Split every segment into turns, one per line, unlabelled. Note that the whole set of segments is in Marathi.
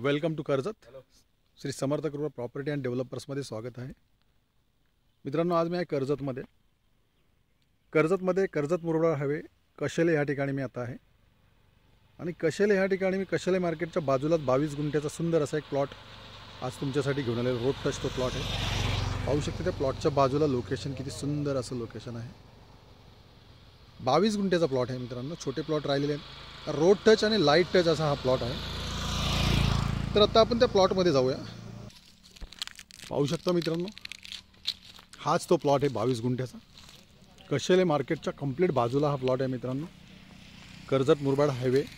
Welcome to Karjat. Shri Samarth Krupa property and डेव्हलपर्समध्ये स्वागत आहे. मित्रांनो, आज मी आहे कर्जतमध्ये. कर्जत मुरबाड हायवे कशेले ह्या ठिकाणी मी आता आहे. आणि कशेले ह्या ठिकाणी मी कशेले मार्केटच्या बाजूलाच 22 गुंठ्याचा सुंदर असा एक प्लॉट आज तुमच्यासाठी घेऊन आलेला. रोड टच तो प्लॉट आहे. पाहू शकता त्या प्लॉटच्या बाजूला लोकेशन किती सुंदर असं लोकेशन आहे. 22 गुंठ्याचा प्लॉट आहे मित्रांनो. छोटे प्लॉट राहिलेले आहेत. रोड टच आणि लाईट टच असा हा प्लॉट आहे. तर आता आपण त्या प्लॉटमध्ये जाऊया. पाहू शकता मित्रांनो, हाच तो प्लॉट आहे 22 गुंठ्याचा. कशेले मार्केटच्या कंप्लीट बाजूला हा प्लॉट आहे मित्रांनो. कर्जत मुरबाड हायवेच्या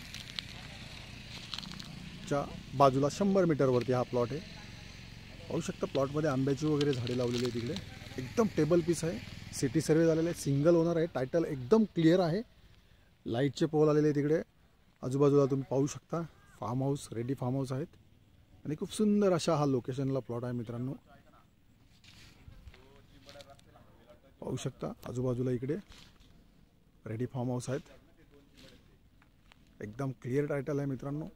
बाजूला 100 मीटरवरती हा प्लॉट आहे. पाहू शकता प्लॉटमध्ये आंब्याची वगैरे झाडे लावलेली आहे. तिकडे एकदम टेबल पीस आहे. सिटी सर्वे झालेले आहे. सिंगल ओनर आहे. टायटल एकदम क्लिअर आहे. लाईटचे पोल आलेले आहे तिकडे. आजूबाजूला तुम्ही पाहू शकता farm house, ready farm house आहेत. आणि खूप सुंदर अशा हा लोकेशनला प्लॉट आहे मित्रांनो. पाहू शकता आजूबाजूला इकडे रेडी फार्म हाऊस आहेत. एकदम क्लिअर टायटल आहे मित्रांनो.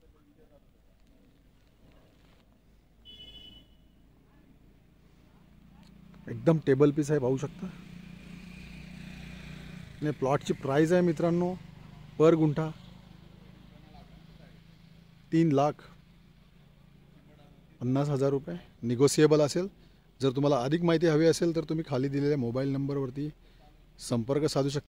एकदम टेबल पीस आहे. पाहू शकता. आणि प्लॉटची प्राइस आहे मित्रांनो पर गुंठा 3,50,000 रुपये. निगोशिएबल असेल. जर तुम्हाला अधिक माहिती हवी असेल तर तुम्ही खाली दिलेल्या मोबाईल नंबरवरती संपर्क साधू शकता.